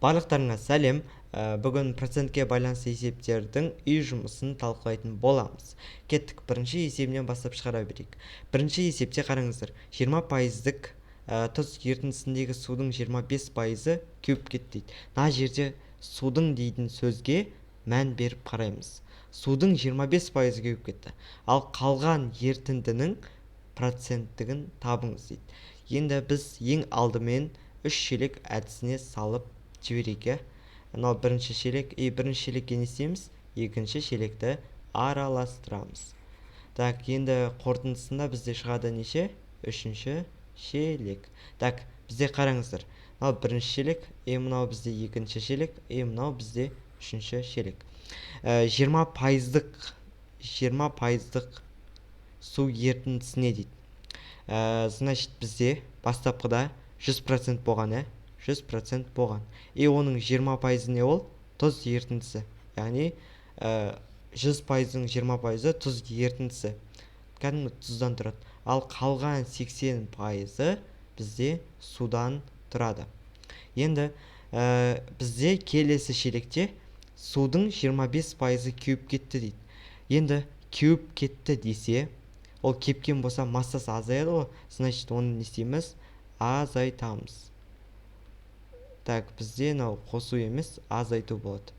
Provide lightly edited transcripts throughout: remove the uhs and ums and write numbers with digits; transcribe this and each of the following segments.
Барлықтарыңа сәлем. Бүгін процентке байланысты есептердің үй жұмысын талқылайтын боламыз. Кеттік, бірінші есебінен бастап шығара берейік. Бірінші есепте қараңыздар, 20%-дік тұз ерітіндісіндегі судың 25%-ы кеуіп кетті дейді. Мына жерде судың дейтін сөзге мән беріп қараймыз. Судың 25%-ы кеуіп кетті. Ал қалған ерітіндінің проценттігін табыңыз дейді. Енді біз ең алдымен 3 шелек әдісіне салып жіберейік. Мынау бірінші шелек, бірінші шелекке не істейміз? Екінші шелекті араластырамыз. Так, енді қорытындысында бізде шығады неше? Үшінші шелек. Так, бізде қараңыздар. Мынау бірінші шелек, мынау бізде екінші шелек, мынау бізде үшінші шелек. 20%-дық су ерітіндісіне дейді. Значит, бізде бастапқыда 100% болған, 100% болған. Оның 20% не ол? Тұз ерітіндісі. Яғни 100%-ның 20%-ы тұз ерітіндісі. Кәдімгі тұздан тұрады. Ал қалған 80%-ы бізде судан тұрады. Енді бізде келесі шелекте судың 25%-ы кеуіп кетті дейді. Енді кеуіп кетті десе, ол кепкен болса массасы азаяды ғой. Значит, оны не істейміз? Азайтамыз. Так, бізде мынау қосу емес, азайту болады.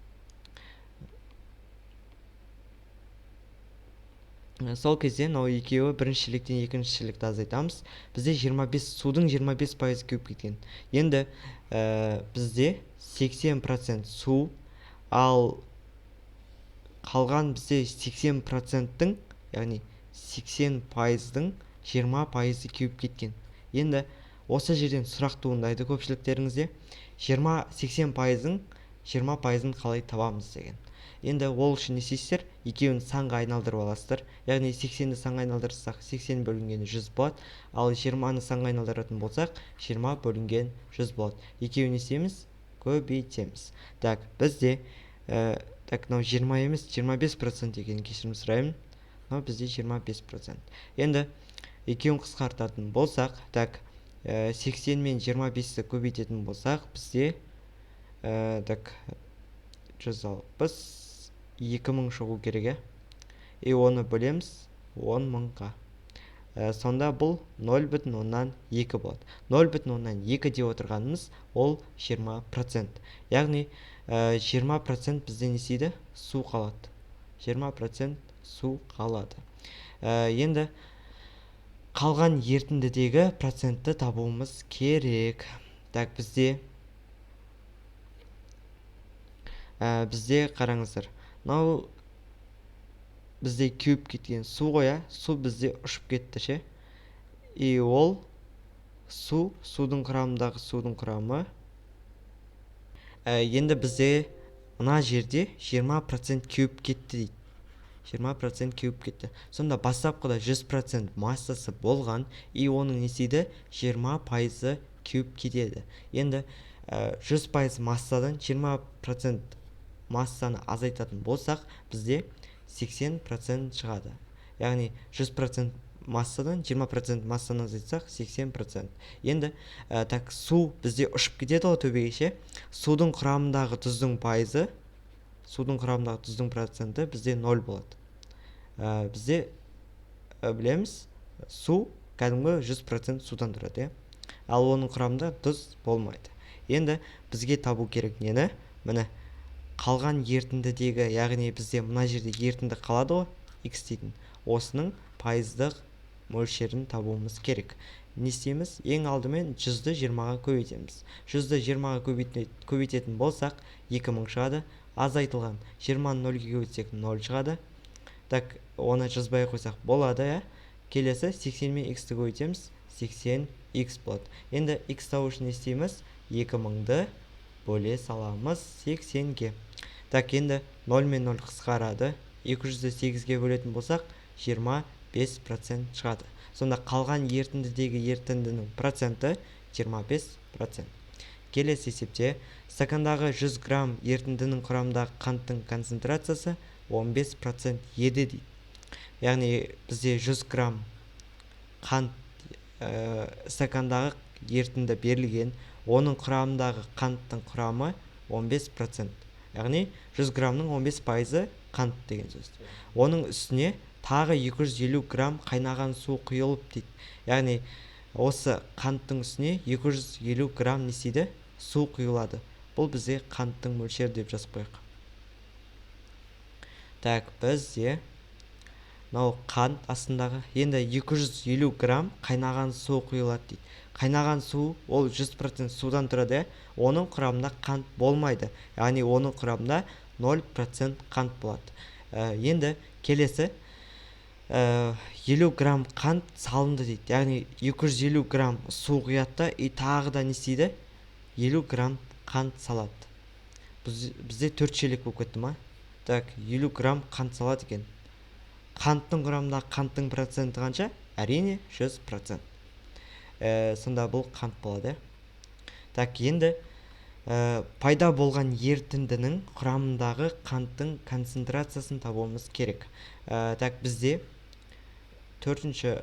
Сол кезде мынау екеуі бірінші шелектен екінші шелекті азайтамыз. Бізде судың 25% кеуіп кеткен. Енді бізде 80% су, ал қалған бізде 80%-тің, яғни 80%-дың 20%-ы кеуіп кеткен. Енді осы жерден сұрақ туындайды көпшіліктеріңізде. 80%-ның 20%-ын қалай табамыз деген. Енді ол үшін не істейсіздер? Екеуін санға айналдырып аласыздар. Яғни 80-ді санға айналдырсақ 80 бөлінген 100 болады. Ал 20-ны санға айналдыратын болсақ 20 бөлінген 100 болады. Екеуін не істейміз? Көбейтеміз. Так, бізде мынау 20 емес, 25% екенін кешірім сұраймын. Мынау бізде 25%. Енді екеуін қысқартатын болсақ, так, 80 мен 25-ті көбейтетін болсақ, бізде 2000 шығу керек. Оны бөлеміз 10.000-ға. Сонда бұл 0,2 болады. 0,2 деп отырғанымыз ол 20%. Яғни 20% бізде не істейді? Су қалады. 20% су қалады. Енді қалған ерітіндідегі процентті табуымыз керек. Так, бізде қараңыздар. Мынау бізде кеуіп кеткен су ғой, су бізде ұшып кетті ше. Ол судың құрамындағы судың құрамы. Енді бізде мына жерде 20% кеуіп кетті дейді. 20% кеуіп кетті. Сонда бастапқыда 100% массасы болған, оның не істейді? 20%-ы кеуіп кетеді. Енді 100% массадан 20% массаны азайтатын болсақ, бізде 80% шығады. Яғни 100% массадан 20% массаны азайтсақ 80%. Енді су бізде ұшып кетеді ғой төбеге ше. Судың құрамындағы тұздың проценті бізде 0 болады. Бізде білеміз, су кәдімгі 100% судан тұрады. Ал оның құрамында тұз болмайды. Енді бізге табу керек нені? Міне, қалған ерітіндідегі, яғни бізде мына жерде ерітінді қалады ғой, x дейтін. Осының пайыздық мөлшерін табуымыз керек. Не істейміз? Ең алдымен 100-ды 20-ға көбейтеміз. 100-ды 20-ға көбейтетін болсақ 2000 шығады. Азайтылған 20-ны 0-ге көбейтсек 0 шығады. Так, оны жазбай қойсақ болады. Келесі 80 мен x-ті көбейтеміз, 80x болады. Енді x табу үшін не істейміз? 2000-ды бөле саламыз 80-ге. Так, енді 0 мен 0 қысқарады. 200-ді 8-ге бөлетін болсақ 25% шығады. Сонда қалған ерітіндідегі ерітіндінің проценті 25%. Келесі есепте стакандағы 100 грамм ерітіндінің құрамындағы қанттың концентрациясы 15% еді дейді. Яғни бізде 100 грамм қант стакандағы ерітінді берілген, оның құрамындағы қанттың құрамы 15%. Яғни 100 грамның 15% қант деген сөз. Оның үстіне тағы 250 грамм қайнаған су құйылып дейді. Яғни осы қанттың үстіне 250 грамм не істейді? Су құйылады. Бұл бізде қанттың мөлшері деп жазып қояйық. Так, бізде мынау қант астындағы енді 250 грамм қайнаған су құйылады дейді. Қайнаған су ол 100% судан тұрады. Оның құрамында қант болмайды. Яғни оның құрамында 0% қант болады. Енді келесі 50 грамм қант салынды дейді. Яғни 250 грамм су құяды и тағы да не істейді? 50 грамм қант салады. Бізде 4 шелек болып кетті ма? Так, 50 грамм қант салады екен. Қанттың құрамында қанттың проценті қанша? Әрине 100%. Сонда бұл қант болады. Так, енді пайда болған ерітіндінің құрамындағы қанттың концентрациясын табуымыз керек. Так, бізде төртінші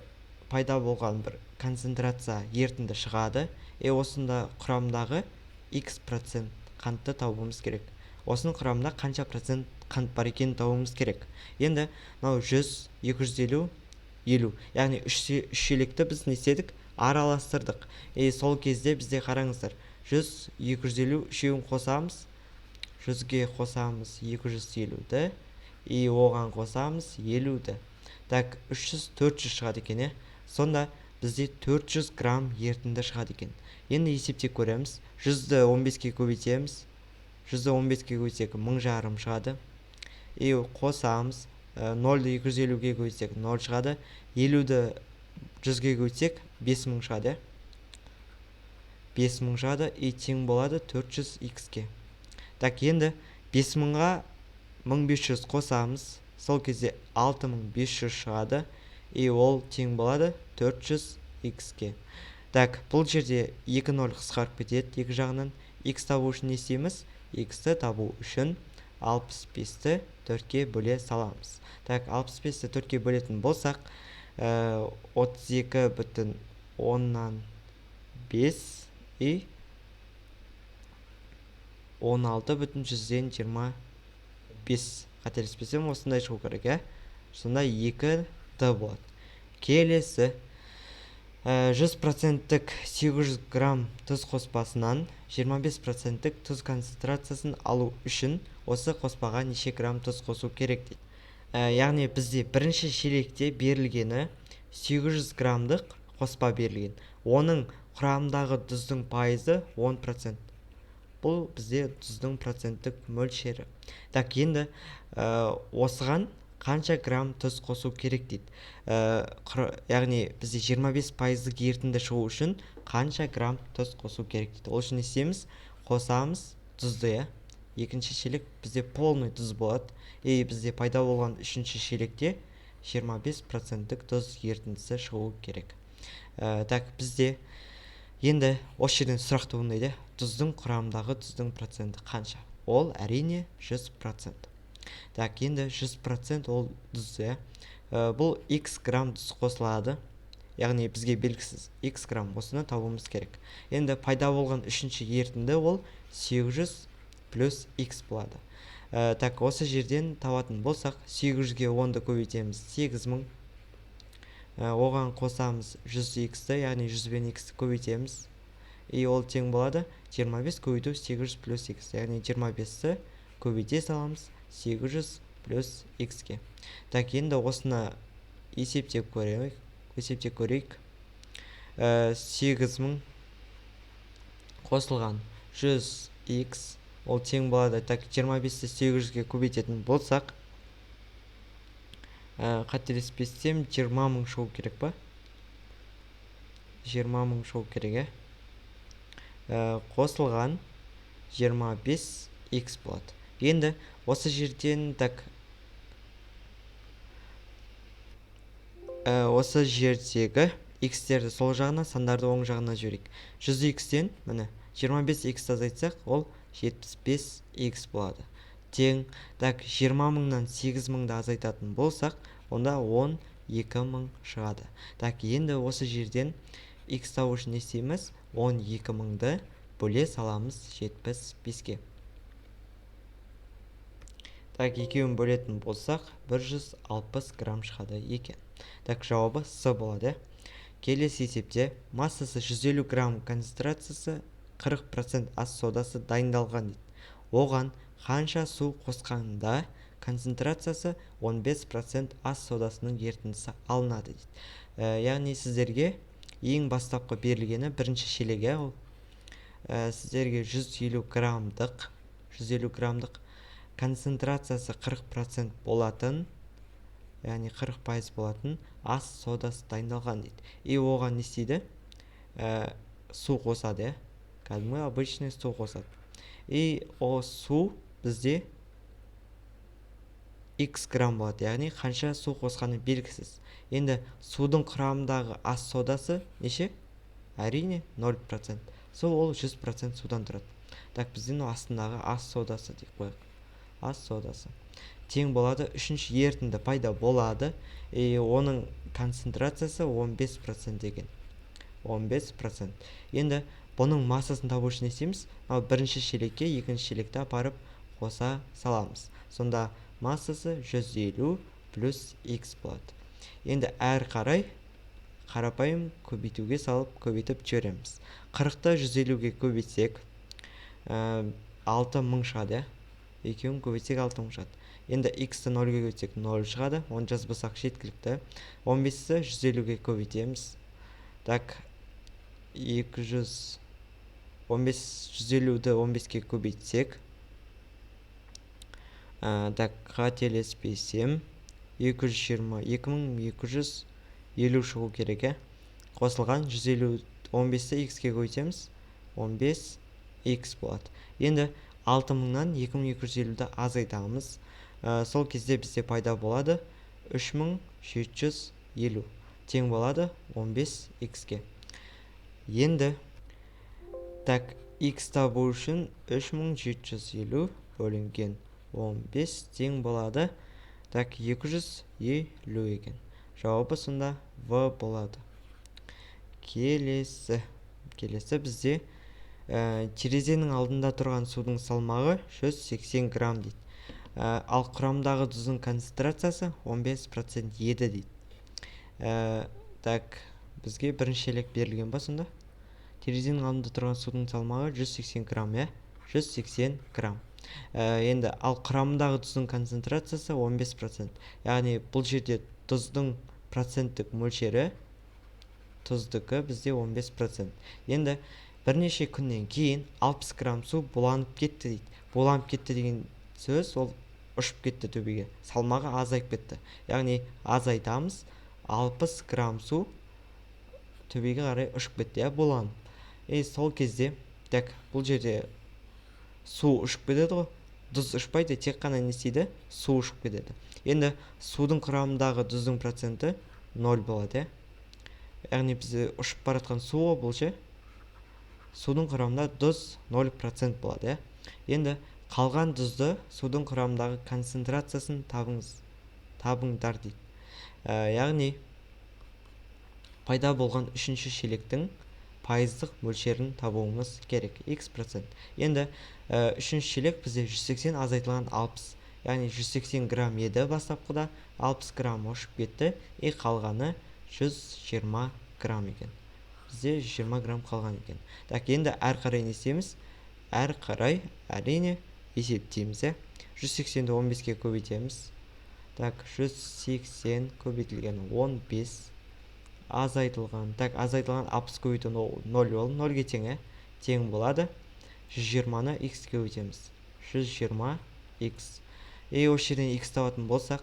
пайда болған бір концентрация ерітінді шығады. Осында құрамындағы x% қантты табуымыз керек. Осының құрамында қанша процент қант бар екенін табуымыз керек. Енді мынау 100, 250, 50. Яғни 3 шелекті біз не істедік? Араластырдық. Сол кезде бізде қараңыздар. 100, 250 үшеуін қосамыз. 100-ге қосамыз 250-ді. И оған қосамыз 50-ді. Так, 300, 400 шығады екен. Сонда бізде 400 грамм ерітінді шығады екен. Енді есептеп көреміз. 100-ді 15-ге көбейтеміз. 100-ді 15-ге көбейтсек 1000 шығады. И қосамыз. 0-ды 250-ге көбейтсек 0 шығады. 50-ді 100-ге көбейтсек 5000 шығады. 5000 шығады и тең болады 400x-ке. Так, енді 5000-ға 1500 қосамыз. Сол кезде 6500 шығады. И ол тең болады 400x-ке. Так, бұл жерде 2-0 қысқарып кетеді екі жағынан. X табу үшін не істейміз? X-ті табу үшін 65-ті 4-ке бөле саламыз. Так, 65-ті 4-ке бөлетін болсақ, 32,5 и 16,25. Қателеспесем, осындай шығу керек, Сонда 2-ді болады. Келесі 100%-тік 800 грамм тұз қоспасынан 25%-тік тұз концентрациясын алу үшін осы қоспаға неше грамм тұз қосу керек дейді. Яғни бізде бірінші шелекте берілгені 800 граммдық қоспа берілген. Оның құрамындағы тұздың пайызы 10%. Бұл бізде тұздың проценттік мөлшері. Так, енді осыған қанша грамм тұз қосу керек дейді. Яғни бізде 25% ерітінді шығу үшін қанша грамм тұз қосу керек дейді. Ол үшін істейміз, қосамыз тұзды. Екінші шелек бізде полный тұз болады. Бізде пайда болған үшінші шелекте 25%-тік тұз ерітіндісі шығу керек. Так, бізде енді осы жерден сұрақ туындайды. Тұздың құрамындағы тұздың проценті қанша? Ол әрине 100%. Так, енді 100% ол тұз. Бұл x грамм тұз қосылады. Яғни бізге белгісіз x грамм, осыны табуымыз керек. Енді пайда болған үшінші ерітінді ол 800 плюс x болады. Так, осы жерден табатын болсақ, 800-ге 10-ды көбейтеміз 8000. Оған қосамыз 100x-ті, яғни 100 бен x-ті көбейтеміз. И ол тең болады 25 көбейту 800 плюс x. Яғни 25-ті көбейте саламыз 800 плюс x-ке. Так, енді осыны есептеп көрейік. 8000 қосылған 100x ол тең болады. Так, 25-ті 800-ге көбейтетін болсақ, қателеспесем 20000 шығу керек па? 20000 шығу керек, қосылған 25x болады. Енді осы жерден осы жердегі x-терді сол жағына, сандарды оң жағына жіберейік. 100x-тен міне 25x азайтсақ, ол 75x болады. Тең, 20000-нан 8000-ді азайтатын болсақ, онда 12000 шығады. Так, енді осы жерден x табу үшін не істейміз? 12000-ді бөле саламыз 75-ке. Так, екеуін бөлетін болсақ 160 грамм шығады екен. Так, жауабы С болады. Келесі есепте массасы 150 грамм, концентрациясы 40% ас содасы дайындалған дейді. Оған қанша су қосқанда концентрациясы 15% ас содасының ерітіндісі алынады дейді. Яғни сіздерге ең бастапқы берілгені бірінші шелек, ол сіздерге 150 граммдық концентрациясы 40% болатын, яғни 40% болатын ас содасы дайындалған дейді. И оған не істейді? Су қосады, кәдімгі обычный су қосады. И о су бізде x грамм болады, яғни қанша су қосқаны белгісіз. Енді судың құрамындағы ас содасы неше? Әрине 0%. Ол 100% судан тұрады. Так, біздің астындағы ас содасы деп қояйық. Ас содасы тең болады, үшінші ерітінді пайда болады, оның концентрациясы 15% деген. 15%. Енді бұның массасын табу үшін не істейміз? Бірінші шелекке екінші шелекті апарып қоса саламыз. Сонда массасы 150 плюс x болады. Енді әр қарай қарапайым көбейтуге салып көбейтіп жібереміз. 40-ты 150-ге көбейтсек 6000 шығады. Екеуін көбейтсек 6000 шығады. Енді x-ті 0-ге көбейтсек 0 шығады. Оны жазбасақ жеткілікті. 15-ті 150-ге көбейтеміз. Так, 150-ді 15-ге көбейтсек, так, қателеспесем 2250 шығу керек. Қосылған 150, 15-ті x-ке көбейтеміз, 15x болады. Енді 6000-нан 2250-ді азайтамыз. Сол кезде бізде пайда болады 3750 тең болады 15x-ке. Енді так, x табу үшін 3750 бөлінген 15 тең болады. Так, 250 екен. Жауабы сонда В болады. Келесі бізде терезенің алдында тұрған судың салмағы 180 грамм дейді. Ал құрамдағы тұздың концентрациясы 15% еді дейді. Так, бізге бірінші шелек берілген ба сонда? Терезенің алдында тұрған судың салмағы 180 грамм, 180 грамм. Енді ал құрамындағы тұздың концентрациясы 15%. Яғни бұл жерде тұздың проценттік мөлшері, тұздікі бізде 15%. Енді бірнеше күннен кейін 60 грамм су буланып кетті дейді. Буланып кетті деген сөз, ол ұшып кетті төбеге. Салмағы азайып кетті. Яғни азайтамыз, 60 грамм су төбеге қарай ұшып кетті, буланып. Сол кезде, так, бұл жерде су ұшып кетеді ғой. Тұз ұшпайды, тек қана не істейді? Су ұшып кетеді. Енді судың құрамындағы тұздың проценті 0 болады. Яғни бізде ұшып баратқан су бұл ше? Судың құрамында тұз 0% болады. Енді қалған тұзды судың құрамындағы концентрациясын табыңдар дейді. Яғни пайда болған үшінші шелектің пайыздық мөлшерін табуымыз керек, x%. Енді үшінші шелек бізде 180 азайтылған 60. Яғни 180 грамм еді бастапқыда, 60 грамм ұшып кетті, қалғаны 120 грамм екен. Бізде 120 грамм қалған екен. Так, енді әр қарай не істейміз? Әр қарай әрине есептейміз. 180-ді 15-ке көбейтеміз. Так, 180 көбейтілген 15 азайтылған. Так, азайтылған 60 көбейту 0 ол 0-ге тең болады. 120-ны x-ке көбейтеміз. 120x. Осы жерден x табатын болсақ,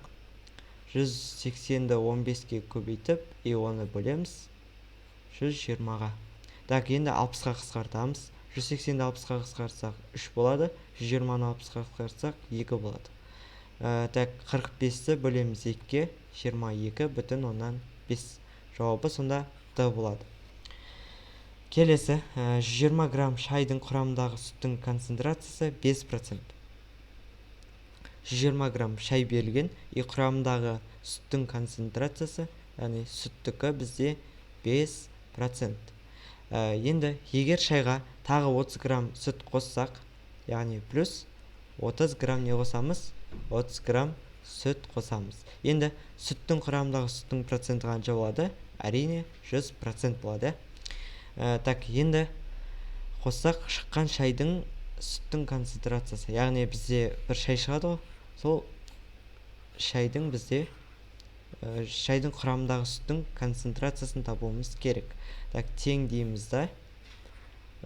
180-ді 15-ке көбейтіп, оны бөлеміз 120-ға. Так, енді 60-ға қысқартамыз. 180-ді 60-ға қысқартсақ 3 болады, 120-ны 60-ға қысқартсақ 2 болады. Так, 45-ті бөлеміз 2-ке, 22,5. Жауабы сонда Д болады. Келесі, 120 грамм шайдың құрамындағы сүттің концентрациясы 5%. 120 грамм шай берілген, құрамындағы сүттің концентрациясы, яғни сүттікі бізде 5%. Енді егер шайға тағы 30 грамм сүт қоссақ, яғни плюс 30 грамм не қосамыз? 30 грамм сүт қосамыз. Енді сүттің құрамындағы сүттің проценті қанша болады? Әрине 100% болады. Так, енді қоссақ шыққан шайдың сүттің концентрациясы, яғни бізде бір шай шығады ғой, сол шайдың құрамындағы сүттің концентрациясын табуымыз керек. Так, тең дейміз да,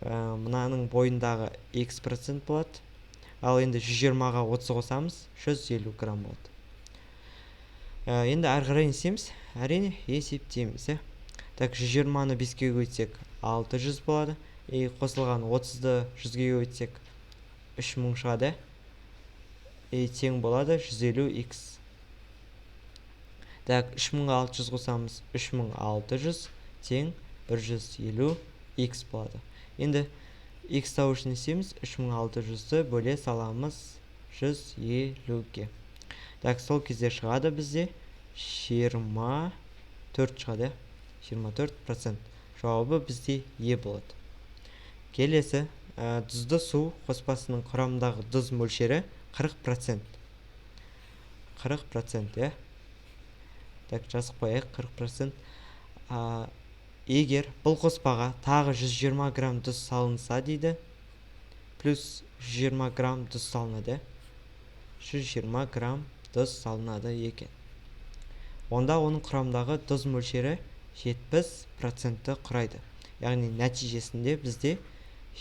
мынаның бойындағы x% болады. Ал енді 120-ға 30 қосамыз, 150 грамм болады. Енді әрі қарай не істейміз? Әрине есептейміз. Так, 120-ны 5-ке көбейтсек 600 болады. Қосылған 30-ды 100-ге көбейтсек 3000 шығады. Тең болады 150x. Так, 3000-ға 600 қосамыз 3600 тең 150x болады. Енді x табу үшін не істейміз? 3600-ді бөле саламыз 150-ге. Так, сол кезде шығады бізде 24 шығады. 24%. Жауабы бізде Е болады. Келесі, тұзды су қоспасының құрамындағы тұз мөлшері 40%. 40%, Так, жазып қояйық, 40%. Егер бұл қоспаға тағы 120 грамм тұз салынса дейді, плюс 120 грамм тұз салынады. 120 грамм тұз салынады екен. Онда оның құрамындағы тұз мөлшері 70% құрайды. Яғни нәтижесінде бізде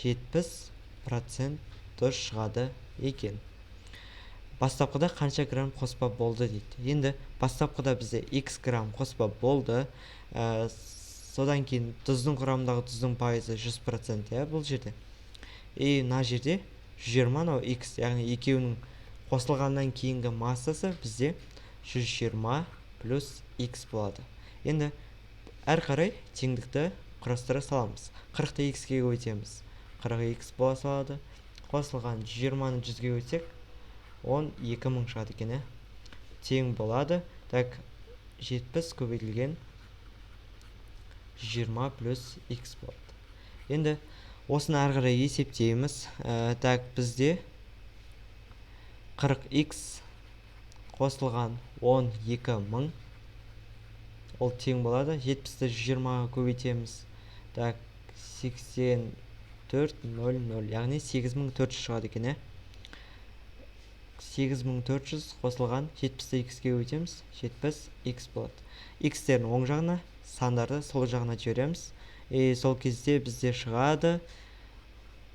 70% тұз шығады екен. Бастапқыда қанша грамм қоспа болды дейді. Енді бастапқыда бізде x грамм қоспа болды. Содан кейін тұздың құрамындағы тұздың пайызы 100%, бұл жерде. Мына жерде 120 x, яғни екеуінің қосылғаннан кейінгі массасы бізде 120 плюс x болады. Енді әр қарай теңдікті құрастыра саламыз. 40-ты x-ке көбейтеміз. 40x бола салады. Қосылған 120-ны 100-ге көбейтсек 12000 шығады екен. Тең болады. Так, 70 көбейтілген 20 плюс x болады. Енді осыны әрі қарай есептейміз. Так, бізде 40x қосылған 12000, ол тең болады. 70-ті 20-ға көбейтеміз. Так, 8400, яғни 8400 шығады екен. 8400 қосылған 70-ті x-ке көбейтеміз, 70x болады. X-терін оң жағына, сандарды сол жағына жібереміз. Сол кезде бізде шығады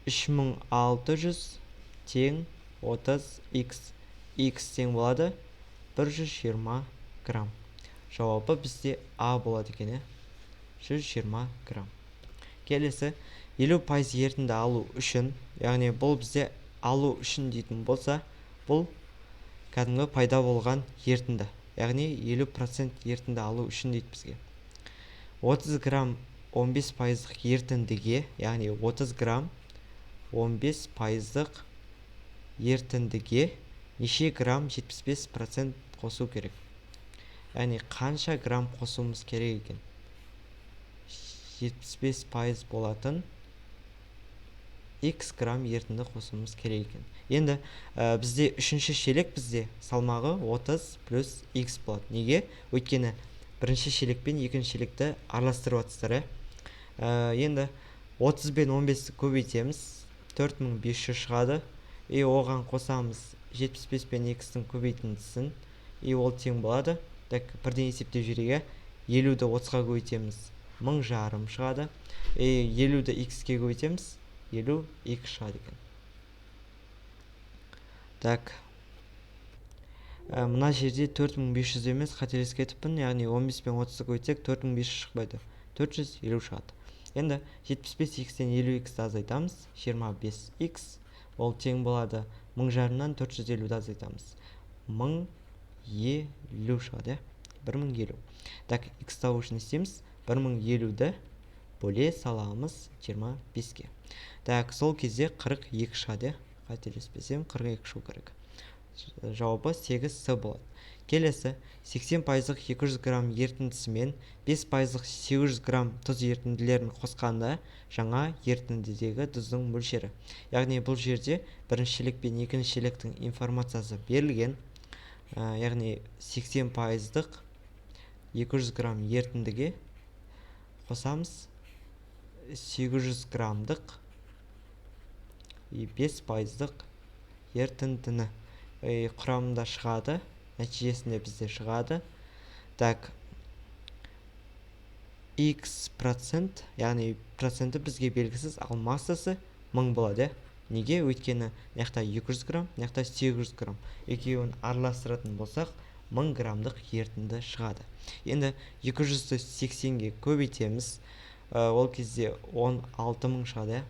3600 тең 30x. X тең болады 120 грамм. Жауабы бізде А болады екен. 120 грамм. Келесі, 50% ерітінді алу үшін, яғни бұл бізде алу үшін дейтін болса, бұл кәдімгі пайда болған ерітінді. Яғни 50% ерітінді алу үшін дейді бізге. 30 грамм 15% ерітіндіге, яғни 30 грамм 15% ерітіндіге неше грамм 75% қосу керек. Яғни қанша грамм қосуымыз керек екен? 75% болатын x грамм ерітінді қосуымыз керек екен. Енді бізде үшінші шелек бізде салмағы 30 плюс x болады. Неге? Өйткені бірінші шелек пен екінші шелекті араластырып жатсыздар. Енді 30 пен 15-ті көбейтеміз, 4500 шығады. Оған қосамыз 75 пен x-тің көбейтіндісін, ол тең болады. Так, бірден есептеп жіберейік. 50-ді 30-ға көбейтеміз, 1000 шығады. 50-ді x-ке көбейтеміз, 50x шығады екен. Так, мына жерде 4500 емес, қателесіп кетіппін. Яғни 15 пен 30-ды көбейтсек 4500 шықпайды, 450 шығады. Енді 75x-тен 50x-ті азайтамыз, 25x. Ол тең болады 1000-нан 450-ді азайтамыз, 1050 шығады. 1050. Так, x табу үшін істейміз. 1050-ді бөле саламыз 25-ке. Так, сол кезде 42 шығады. Қателеспесем 42 шығу керек. жауабы 8 С болады. Келесі 80% 200 грамм ерітіндісі мен 5% 800 грамм тұз ерітінділерін қосқанда жаңа ерітіндідегі тұздың мөлшері. Яғни бұл жерде бірінші шелек пен екінші шелектің информациясы берілген. Яғни 80% 200 грамм ерітіндіге қосамыз 800 граммдық 5% ерітіндіні құрамында шығады, нәтижесінде бізде шығады. Так, x процент, яғни проценті бізге белгісіз, ал массасы 1000 болады. Неге? Өйткені мынақта 200 грамм, мынақта 800 грамм. Екеуін араластыратын болсақ, 1000 граммдық ерітінді шығады. Енді 200-ті 80-ге көбейтеміз. Ол кезде 16000 шығады.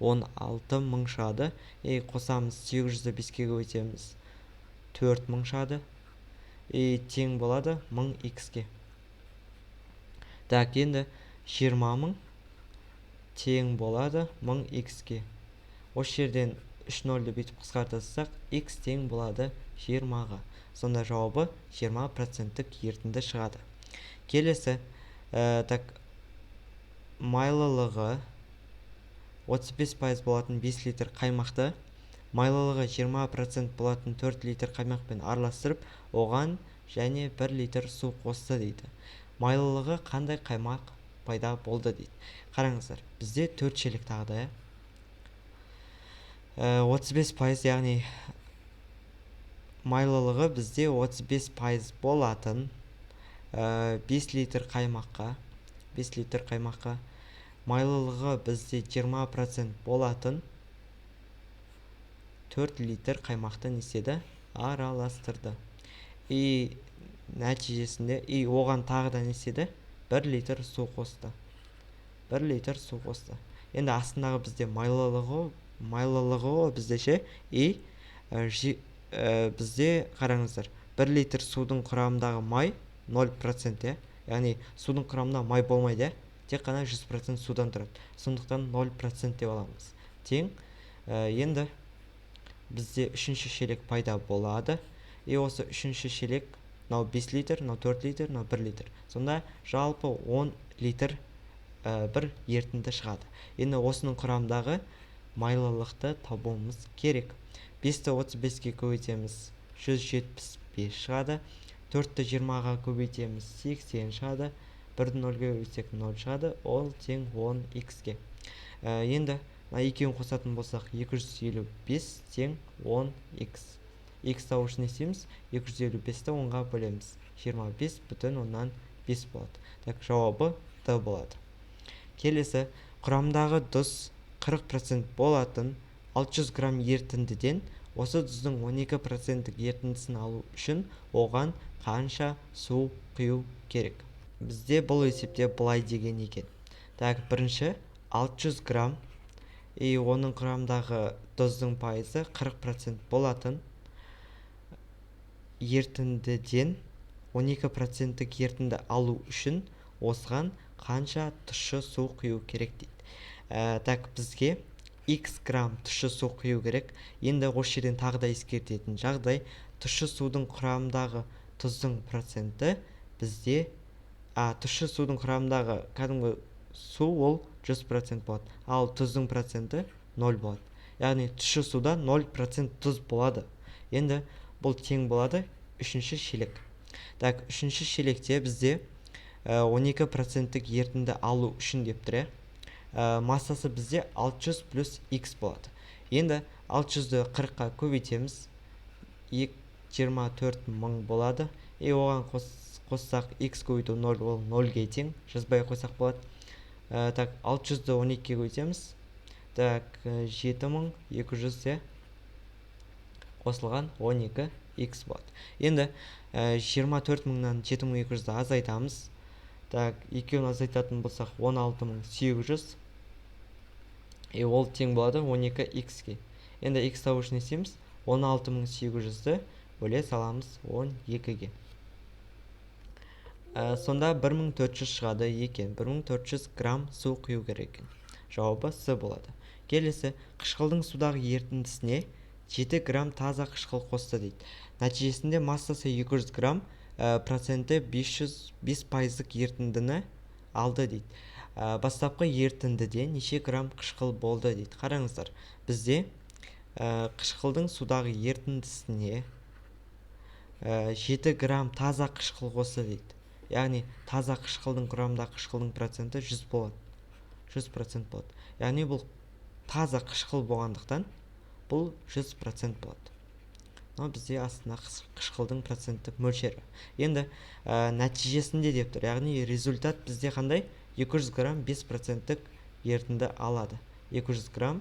16000 шығады. Қосамыз 800-ді 5-ге көбейтеміз. 4000 шығады. Тең болады 1000x-ге. Так, енді 20000 тең болады 1000x-ге. Осы жерден 3 нөлді бүйтіп қысқартсақ, x тең болады 20-ға. Сонда жауабы 20% ерітінді шығады. Келесі, майлылығы 35% болатын 5 литр қаймақты майлылығы 20% болатын 4 литр қаймақпен араластырып, оған және 1 литр су қосты дейді. Майлылығы қандай қаймақ пайда болды дейді. Қараңыздар, бізде 4 шелек тағыда. 35%, яғни майлылығы бізде 35% болатын 5 литр қаймаққа майлылығы бізде 20% болатын 4 литр қаймақты не істеді? Араластырды. Нәтижесінде оған тағы да не істеді? 1 литр су қосты. 1 литр су қосты. Енді астындағы бізде майлылығы бізде ше? Бізде қараңыздар, 1 литр судың құрамындағы май 0%, яғни судың құрамында май болмайды, тек қана 100% судан тұрады. Сондықтан 0% деп аламыз. Тең, енді бізде үшінші шелек пайда болады. Осы үшінші шелек, мынау 5 литр, мынау 4 литр, мынау 1 литр. Сонда жалпы 10 литр бір ерітінді шығады. Енді осының құрамдағы майлылықты табуымыз керек. 5-ті 35-ге көбейтеміз, 175 шығады. 4-ті 20-ға көбейтеміз, 80 шығады. 1-ді 0-ге көбейтсек 0 шығады. Ол тең 10x-ге. Енді екеуін қосатын болсақ, 255 тең 10x. X тауы үшін есеміз, 255-ті 10-ға бөлеміз. 25,5 болады. Так, жауабы Д болады. Келесі, құрамдағы тұз 40% болатын 600 грамм ерітіндіден осы тұздың 12% ерітіндісін алу үшін оған қанша су құю керек? Бізде бұл есепте былай деген екен. Так, бірінші 600 грамм, оның құрамдағы тұздың пайызы 40% болатын ерітіндіден 12% ерітінді алу үшін осыған қанша тұщы су құю керек дейді. Так, бізге x грамм тұщы су құю керек. Енді осы жерден тағы да ескертетін жағдай, тұщы судың құрамындағы тұздың проценті бізде, тұщы судың құрамындағы кәдімгі су ол 100% болады, ал тұздың проценті 0 болады. Яғни тұщы суда 0% тұз болады. Енді бұл тең болады үшінші шелек. Так, үшінші шелекте бізде 12% ерітінді алу үшін деп тұр. Массасы бізде 600 плюс x болады. Енді 600-ді 40-қа көбейтеміз, 24000 болады. Оған қоссақ x көбейту 0, ол 0-ге тең, жазбай қойсақ болады. Так, 600-ді 12-ге көбейтеміз. Так, 7200 қосылған 12x болады. Енді 24000-нан 7200-ді азайтамыз. Так, екеуін азайтатын болсақ 16700. Ол тең болады 12x-ге. Енді x тауы үшін есеміз, 16700-ді бөле саламыз 12-ге. Сонда 1400 шығады екен. 1400 грамм су құю керек екен. Жауабы С болады. Келесі, қышқылдың судағы ерітіндісіне 7 грамм таза қышқыл қосты дейді. Нәтижесінде массасы 200 грамм, проценті 500 ерітіндіні алды дейді. Бастапқы ерітіндіде неше грамм қышқыл болды дейді. Қараңыздар, бізде қышқылдың судағы ерітіндісіне 7 грамм таза қышқыл қосты дейді. Яғни таза қышқылдың құрамындағы қышқылдың проценті 100 болады. 100% болады. Яғни бұл таза қышқыл болғандықтан бұл 100% болады. Бізде астына қышқылдың проценттік мөлшері. Енді нәтижесінде деп тұр. Яғни результат бізде қандай? 200 грамм 5%-тік ерітінді алады. 200 грамм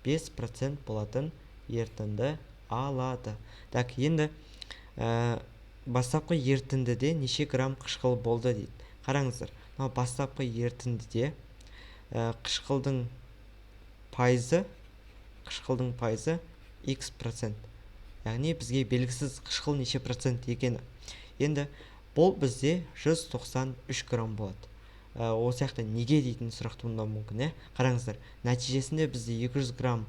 5% болатын ерітінді алады. Так, енді бастапқы ерітіндіде неше грамм қышқыл болды дейді. Қараңыздар, бастапқы ерітіндіде қышқылдың пайызы x%. Яғни бізге белгісіз қышқыл неше процент екені. Енді бұл бізде 193 грамм болады. Осы сияқты неге дейтін сұрақ туындауы мүмкін. Қараңыздар, нәтижесінде бізде 200 грамм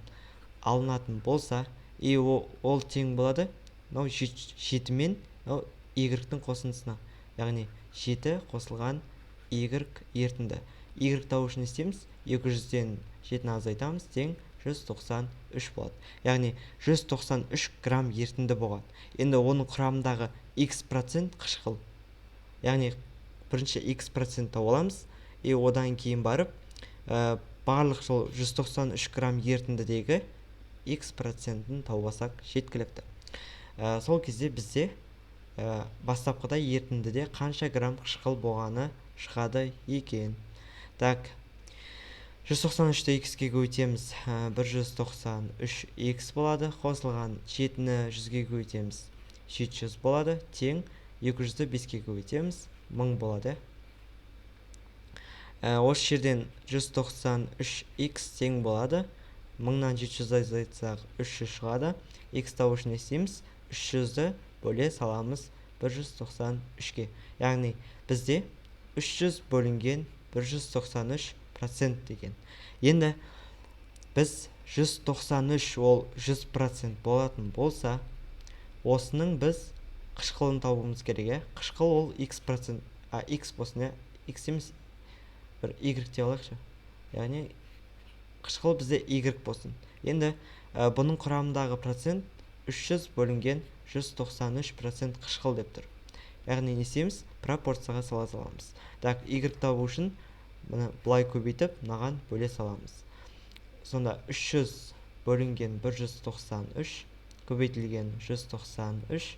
алынатын болса, ол тең болады 7 мен y-тің қосындысына. Яғни 7 қосылған y ерітінді. Y табу үшін не істейміз? 200-ден 7-ні азайтамыз, тең 193 болады. Яғни 193 грамм ерітінді болған. Енді оның құрамындағы x% қышқыл. Яғни бірінші x% тауып аламыз, одан кейін барып барлық сол 193 грамм ерітіндідегі x%-ін тауып алсақ жеткілікті. Сол кезде бізде бастапқыда ерітіндіде қанша грамм қышқыл болғаны шығады екен. Так, 193-ті x-ке көбейтеміз, 193x болады. Қосылған 7-ні 100-ге көбейтеміз, 700 болады. Тең 200-ді 5-ке көбейтеміз, 1000 болады. Осы жерден 193x тең болады. 1000-нан 700 азайтсақ 300 шығады. X табу үшін не істейміз? 300-ді бөле саламыз 193-ке. Яғни бізде 300 бөлінген 193% деген. Енді біз 193 ол 100% болатын болса, осының біз қышқылын табуымыз керек. Қышқыл ол x%, x болсын, x емес, бір y деп алайықшы. Яғни қышқыл бізде y болсын. Енді бұның құрамындағы процент 300 бөлінген 193% қышқыл деп тұр. Яғни не істейміз? Пропорцияға сала саламыз. Так, y табу үшін бұлай көбейтіп, мынаған бөле саламыз. Сонда 300 бөлінген 193 көбейтілген 193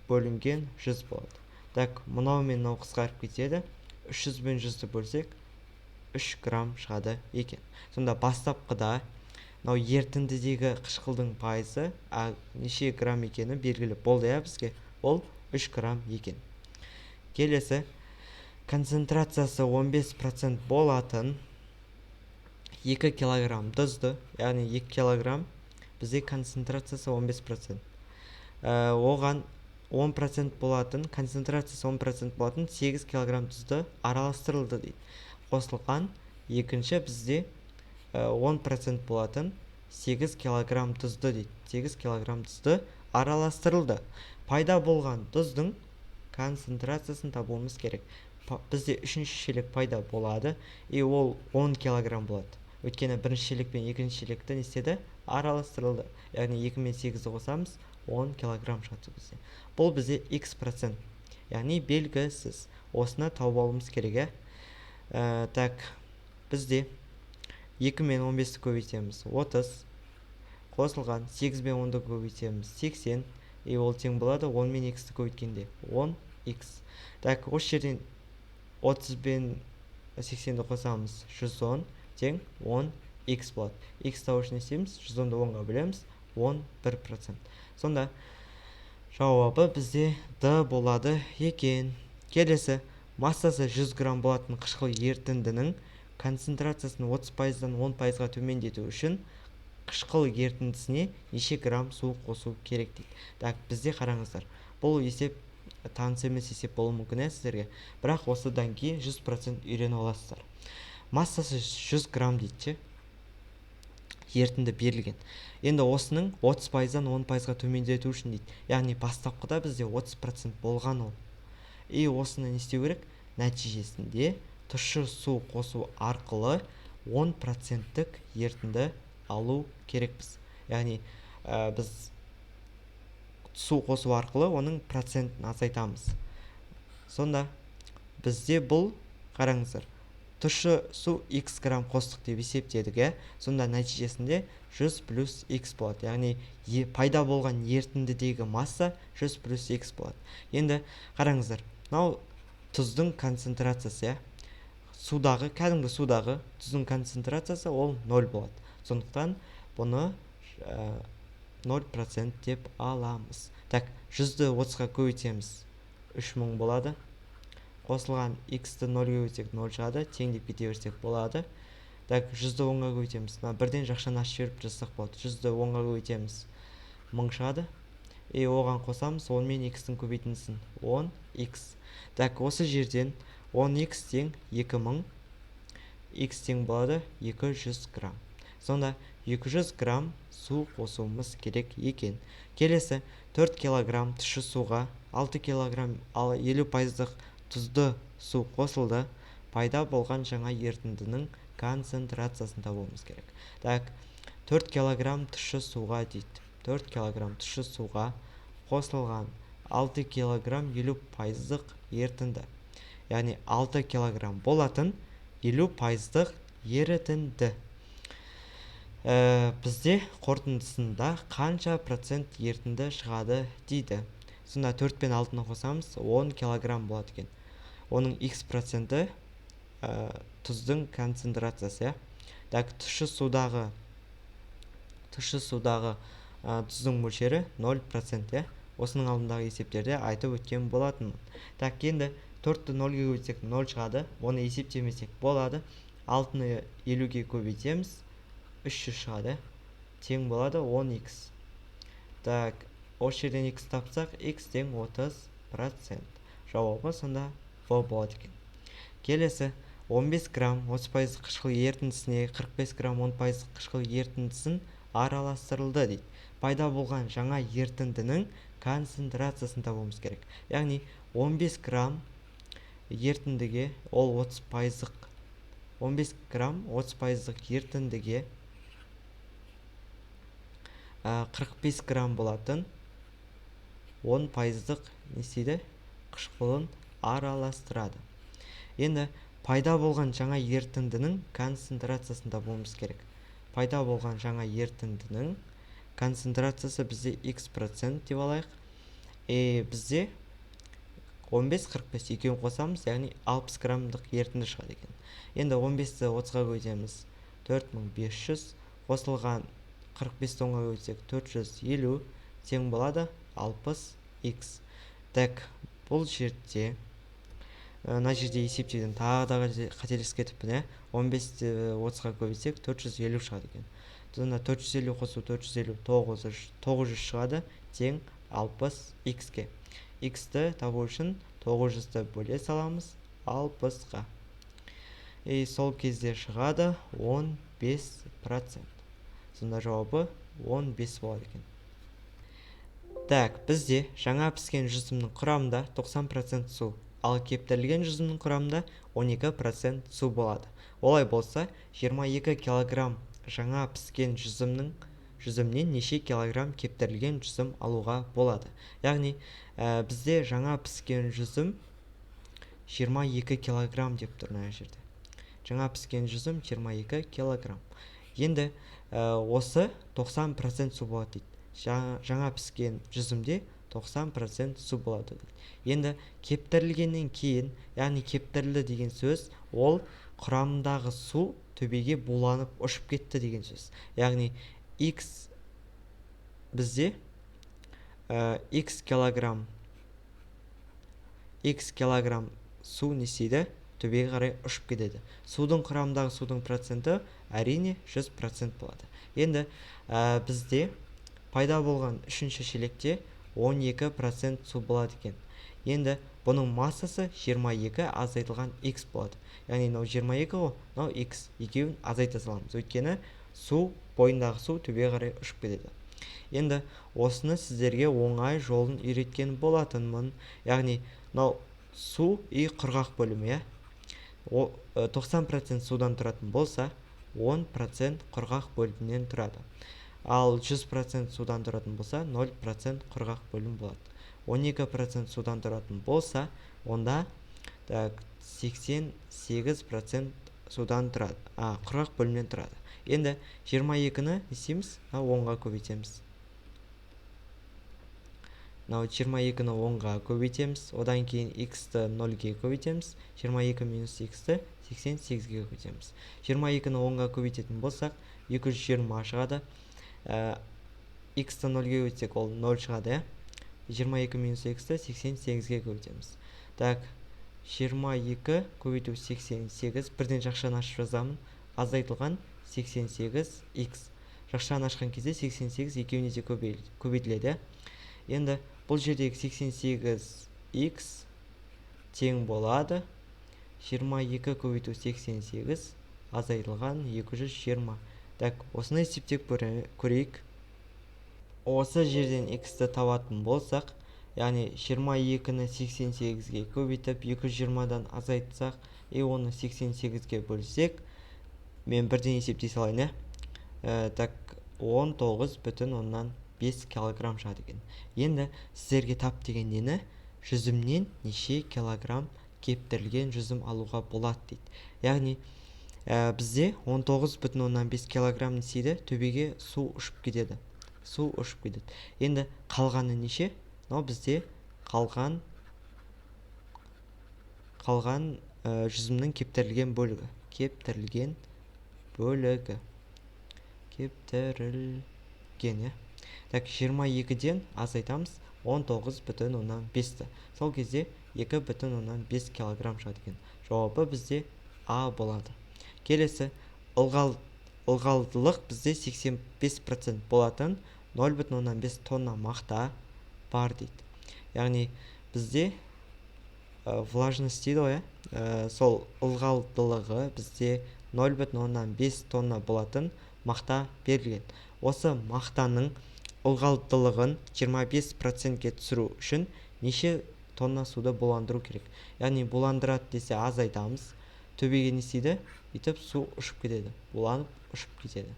бөлінген 100 болады. Так, мынау мен мынау қысқарып кетеді. 300 бен 100-ді бөлсек 3 грамм шығады екен. Сонда бастапқыда ерітіндідегі қышқылдың пайызы неше грамм екені белгілі болды бізге. Ол 3 грамм екен. Келесі, концентрациясы 15% болатын 2 килограмм тұзды, яғни 2 килограмм бізде концентрациясы 15%. Оған 10% болатын, концентрациясы 10% болатын 8 килограмм тұзды араластырылды дейді. Қосылған екінші бізде 10% болатын 8 килограмм тұзды дейді. 8 килограмм тұзды араластырылды. Пайда болған тұздың концентрациясын табуымыз керек. Бізде үшінші шелек пайда болады, ол 10 килограмм болады. Өйткені бірінші шелек пен екінші шелекті не істеді? Араластырылды. Яғни 2 мен 8-ді қосамыз, 10 килограмм шығады бізде. Бұл бізде x%. Яғни белгісіз. Осыны тауып алуымыз керек. Так, бізде 2 мен 15-ді көбейтеміз, 30. Қосылған 8 мен 10-ды көбейтеміз, 80. Ол тең болады 10 мен x-ді көбейткенде 10x. Так, осы жерден 30 бен 80-ді қосамыз, 110 тең 10x болады. X табу үшін не істейміз? 110-ды 10-ға бөлеміз, 11%. Сонда жауабы бізде D болады екен. Келесі, массасы 100 грамм болатын қышқыл ерітіндінің концентрациясын 30%-дан 10%-ға төмендету үшін қышқыл ерітіндісіне неше грамм су қосу керек дейді. Так, бізде қараңыздар. Бұл есеп таныс емес есеп болуы мүмкін сіздерге. Бірақ осыдан кейін 100% үйреніп аласыздар. Массасы 100 грамм дейді. ерітінді берілген. Енді осының 30%-дан 10%-ға төмендету үшін дейді. Яғни бастапқыда бізде 30% болған ол. И осыны не істеу керек? Нәтижесінде тұщы су қосу арқылы 10%-тік ерітінді алу керекпіз. Яғни біз су қосу арқылы оның процентін азайтамыз. Сонда бізде бұл, қараңыздар, тұщы су x грамм қостық деп есептедік, сонда нәтижесінде 100 плюс x болады. Яғни пайда болған ерітіндідегі масса 100 плюс x болады. Енді қараңыздар, мынау тұздың концентрациясы, судағы, кәдімгі судағы тұздың концентрациясы ол 0 болады. Сондықтан бұны 0% деп аламыз. Так, 100-ді 30-ға көбейтеміз, 3000 болады. Қосылған x-ті 0-ге көбейтсек 0 шығады, тең деп кете берсек болады. Так, 100-ді 10-ға көбейтеміз. Бірден жақшаны ашып жіберіп жазсақ болады. 100-ді 10-ға көбейтеміз, 1000 шығады. Оған қосамыз 10 мен x-тің көбейтіндісін 10x. Так, осы жерден 10x тең 2000, x тең болады 200 грамм. Сонда 200 грамм су қосуымыз керек екен. Келесі 4 килограмм тұщы суға 6 килограмм 50%-дық тұзды су қосылды. Пайда болған жаңа ерітіндінің концентрациясын табуымыз керек. Так, 4 килограмм тұщы суға дейді. 4 килограмм тұщы суға қосылған 6 килограмм 50%-дық ерітінді. Яғни 6 килограмм болатын 50%-дық ерітінді. Бізде қорытындысында қанша процент ерітінді шығады дейді. Сонда 4 пен 6-ны қосамыз, 10 килограмм болады екен. Оның x проценті тұздың концентрациясы. Так, тұщы судағы тұздың мөлшері 0%. Осының алдындағы есептерде айтып өткен болатын. Так, енді 4-ті 0-ге көбейтсек 0 шығады. Оны есептемесек болады. 6-ны 50-ге көбейтеміз, 300 шығады. Тең болады 10x. Так, осы жерден x тапсақ, x тең 30%. Жауабы сонда В болады екен. Келесі 15 грамм 30% қышқыл ерітіндісіне 45 грамм 10% қышқыл ерітіндісін араластырылды дейді. Пайда болған жаңа ерітіндінің концентрациясын табуымыз керек. Яғни 15 грамм ерітіндіге ол 30%-дық 15 грамм 30%-дық ерітіндіге 45 грамм болатын 10%-дық несейді қышқылын араластырады. Енді пайда болған жаңа ерітіндінің концентрациясын табуымыз керек. Пайда болған жаңа ерітіндінің концентрациясы бізде x% деп алайық. Бізде 15-45 екеуін қосамыз, яғни 60 граммдық ерітінді шығады екен. Енді 15-ті 30-ға көбейтеміз, 4500, қосылған 45-ті 10-ға көбейтсек 450, тең болады 60x. Так, бұл жерде мына жерде есептеуден тағы да қателесіп кетіппін. 15-ті 30-ға көбейтсек 450 шығады екен. Сонда 450 қосу 450 900 шығады, тең 60x-ке. X-ті табу үшін 900-ті бөле саламыз 60-ға. Сол кезде шығады 15%. Сонда жауабы 15 болады екен. Так, бізде жаңа піскен жүзімнің құрамында 90% су, ал кептірілген жүзімнің құрамында 12% су болады. Олай болса, 22 килограмм жаңа піскен жүзімнен неше килограмм кептірілген жүзім алуға болады. Яғни, бізде жаңа піскен жүзім 22 килограмм деп тұр мына жерде. Жаңа піскен жүзім 22 килограмм. Енді осы 90% су болады дейді. Жаңа піскен жүзімде 90% су болады дейді. Енді кептірілгеннен кейін, яғни кептірілді деген сөз, ол құрамындағы су төбеге буланып ұшып кетті деген сөз. Яғни x бізде x килограмм су несейді төбеге қарай ұшып кетеді. Судың құрамындағы судың проценті әрине 100% болады. Енді бізде пайда болған үшінші шелекте 12% су болады екен. Енді бұның массасы 22 азайтылған x болады. Яғни 22 ғой, x екеуін азайта саламыз. Өйткені бойындағы су төбеге қарай ұшып кетеді. Енді осыны сіздерге оңай жолын үйреткен болатынмын. Яғни мынау су и құрғақ бөлімі, 90% судан тұратын болса, 10% құрғақ бөлімнен тұрады. Ал 100% судан тұратын болса, 0% құрғақ бөлім болады. 12% судан тұратын болса, онда 88% судан тұрады, құрғақ бөлімнен тұрады. Енді 22-ні істейміз, 10-ға көбейтеміз. 22-ні 10-ға көбейтеміз, одан кейін x-ті 0-ге көбейтеміз, 22 минус x-ті 88-ге көбейтеміз. 22-ні 10-ға көбейтетін болсақ, 220 шығады. X-ті 0-ге көбейтсек, ол 0 шығады. 22 минус x-ті 88-ге көбейтеміз. 22 көбейту 88, бірден жақшаны ашып жазамын. Азайтылған 88x. Жақшаны ашқан кезде 88 екеуіне де көбейтіледі. Енді бұл жердегі 88x тең болады 22 көбейту 88 азайтылған 220. Осыны есептеп көрейік. Осы жерден x-ті табатын болсақ, яғни 22-ні 88-ге көбейтіп, 220-дан азайтсақ, оны 88-ге бөлсек, мен бірден есептей салайын. 19,5 килограмм шығады екен. Енді сіздерге тап деген нені? Жүзімнен неше килограмм кептірілген жүзім алуға болады дейді. Яғни бізде 19,5 килограмм несейді төбеге су ұшып кетеді. Енді қалғаны неше? Бізде қалған жүзімнің кептірілген бөлігі. 22-ден азайтамыз 19,5-ті. Сол кезде 2,5 килограмм шығады екен. Жауабы бізде А болады. Келесі, ылғалдылық бізде 85% болатын 0,5 тонна мақта бар дейді. Яғни бізде влажность дейді ғой, сол ылғалдылығы бізде 0,5 тонна болатын мақта берілген. Осы мақтаның ылғалдылығын 25%-ге түсіру үшін неше тонна суды буландыру керек? Яғни буландырады десе азайтамыз. Төбеге не істейді? Өйтіп су ұшып кетеді. Буланып ұшып кетеді.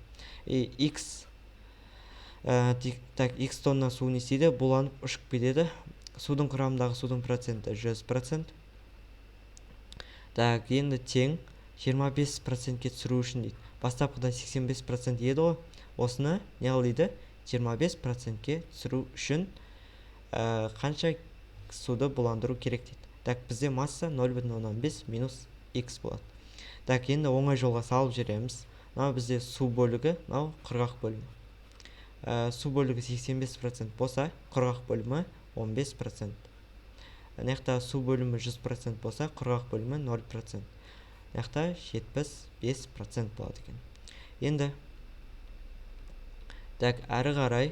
X тонна су не істейді? Буланып ұшып кетеді. Судың құрамындағы судың проценті 100%. Енді тең 25%-ке түсіру үшін дейді. Бастапқыда 85% еді ғой. Осыны не қылды? 25%-ке түсіру үшін қанша суды буландыру керек дейді. Бізде масса 0,5 минус x болады. Енді оңай жолға салып жүреміз. Бізде су бөлігі, құрғақ бөлімі. Су бөлігі 85% болса, құрғақ бөлімі 15%. Яқта су бөлімі 100% болса, құрғақ бөлімі 0%. Яқта 75% болады екен. Енді әрі қарай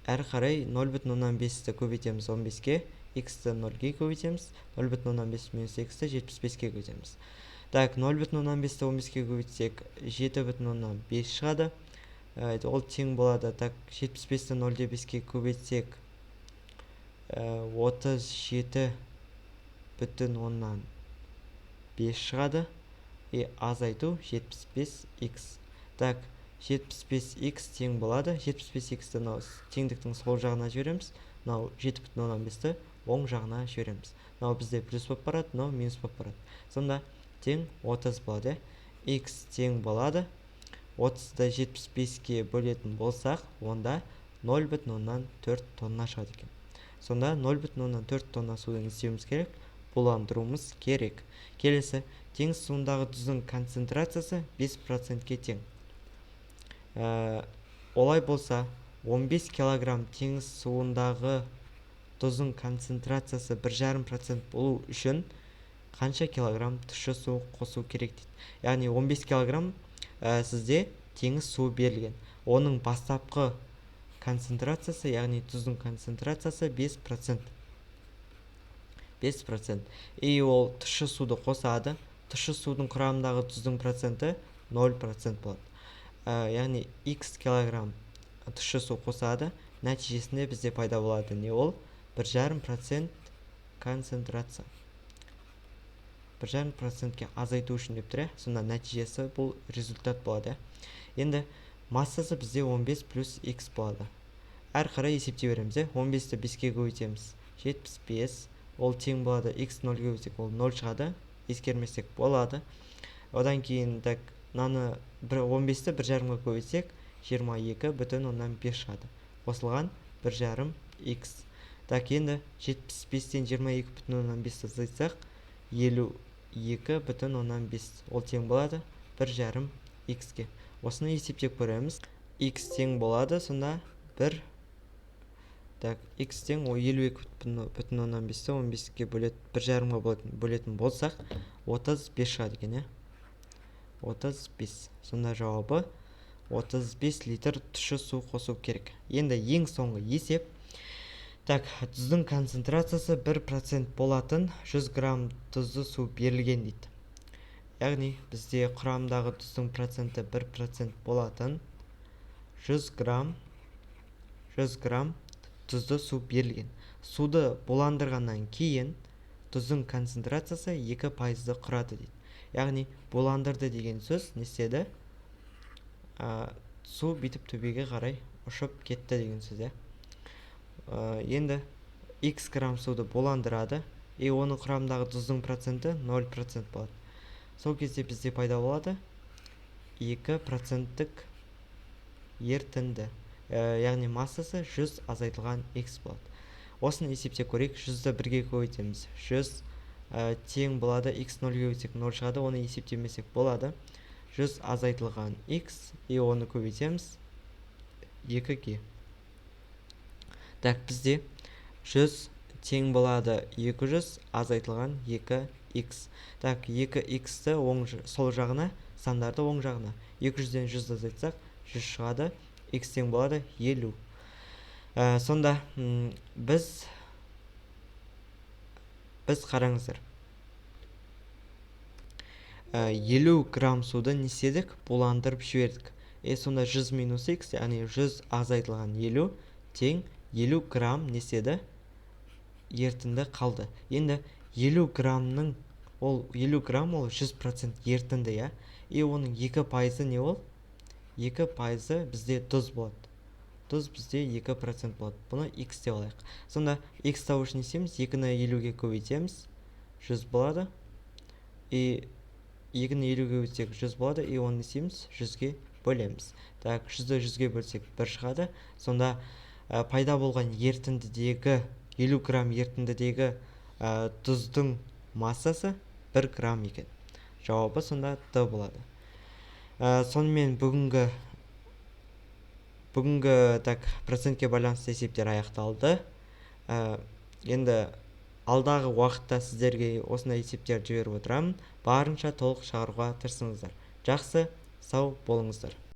0,5-ті көбейтеміз 15-ке, x-ті 0-ге көбейтеміз, 0,5 минус x-ті 75-ке көбейтеміз. 0,5-ті 15-ке көбейтсек 7,5 шығады. Ол тең болады. 75-ті 0,5-ке көбейтсек 37,5 шығады. Азайту 75x. 75x тең болады. 75x-ті теңдіктің сол жағына жібереміз. 7,5-ті оң жағына жібереміз. Бізде плюс болып барады, минус болып барады. Сонда тең 30 болады. X тең болады. 30-ды 75-ке бөлетін болсақ, онда 0,4 тонна шығады екен. Сонда 0,4 тонна суды істеуіміз керек, буландыруымыз керек. Келесі, теңіз суындағы тұздың концентрациясы 5%-ке тең. Олай болса, 15 килограмм теңіз суындағы тұздың концентрациясы 1,5% болу үшін қанша килограмм тұщы су қосу керек дейді. Яғни 15 килограмм сізде теңіз суы берілген. Оның бастапқы концентрациясы, яғни тұздың концентрациясы 5%. 5%. Ол тұщы суды қосады. Тұщы судың құрамындағы тұздың проценті 0% болады. Яғни x килограмм тұщы су қосады, нәтижесінде бізде пайда болады не ол? 1,5% концентрация. 1,5%-ке азайту үшін деп тұр, сонда нәтижесі бұл результат болады. Енді массасы бізде 15 плюс x болады. Әр қарай есептей береміз. 15-ті 5-ке көбейтеміз, 75. Ол тең болады, x 0-ге көбейтсек ол 0 шығады, ескермесек болады. Одан кейін мынаны 15-ті 1,5-ға көбейтсек 22,5 шығады. Қосылған 1,5x. Енді 75-тен 22,5-ті азайтсақ 52,5. Ол тең болады 1,5x-ке. Осыны есептеп көреміз. X тең болады, сонда 1 x тең 52,5-ті 15-ке 1,5-ға бөлетін болсақ 35 шығады екен. 35. Сонда жауабы 35 литр тұщы су қосу керек. Енді ең соңғы есеп. Тұздың концентрациясы 1% болатын 100 грамм тұзды су берілген дейді. Яғни бізде құрамдағы тұздың проценті 1% болатын 100 грамм тұзды су берілген. Суды буландырғаннан кейін тұздың концентрациясы 2%-ды құрады дейді. Яғни буландырды деген сөз не істеді? Су бүйтіп төбеге қарай ұшып кетті деген сөз. Енді x грамм суды буландырады, оның құрамындағы тұздың проценті 0% болады. Сол кезде бізде пайда болады 2%-тік ерітінді. Яғни массасы 100 азайтылған x болады. Осыны есептеп көрейік. 100-ді 1-ге көбейтеміз, 100 тең болады, x 0-ге көбейтсек 0 шығады, оны есептемесек болады. 100 азайтылған x, оны көбейтеміз 2-ге. Бізде 100 тең болады 200 азайтылған 2x. 2x-ті сол жағына, сандарды оң жағына. 200-ден 100 азайтсақ 100 шығады, x тең болады 50. Сонда біз қараңыздар. 50 грамм суды не істедік? Буландырып жібердік. Сонда 100 минус x, яғни 100 азайтылған 50 тең 50 грамм не істеді? Ерітінді қалды. Енді 50 грамм ол 100% ерітінді, оның 2% не ол? 2% бізде тұз болады. Тұз бізде 2% болады. Бұны x деп алайық. Сонда x табу үшін не істейміз? 2-ні 50-ге көбейтеміз, 100 болады. 2-ні 50-ге көбейтсек 100 болады, оны не істейміз? 100-ге бөлеміз. 100-ді 100-ге бөлсек 1 шығады. Сонда пайда болған ерітіндідегі 50 грамм ерітіндідегі тұздың массасы 1 грамм екен. Жауабы сонда Д болады. Сонымен бүгінгі процентке байланысты есептер аяқталды. Енді алдағы уақытта сіздерге осындай есептер жіберіп отырамын. Барынша толық шығаруға тырысыңыздар. Жақсы, сау болыңыздар.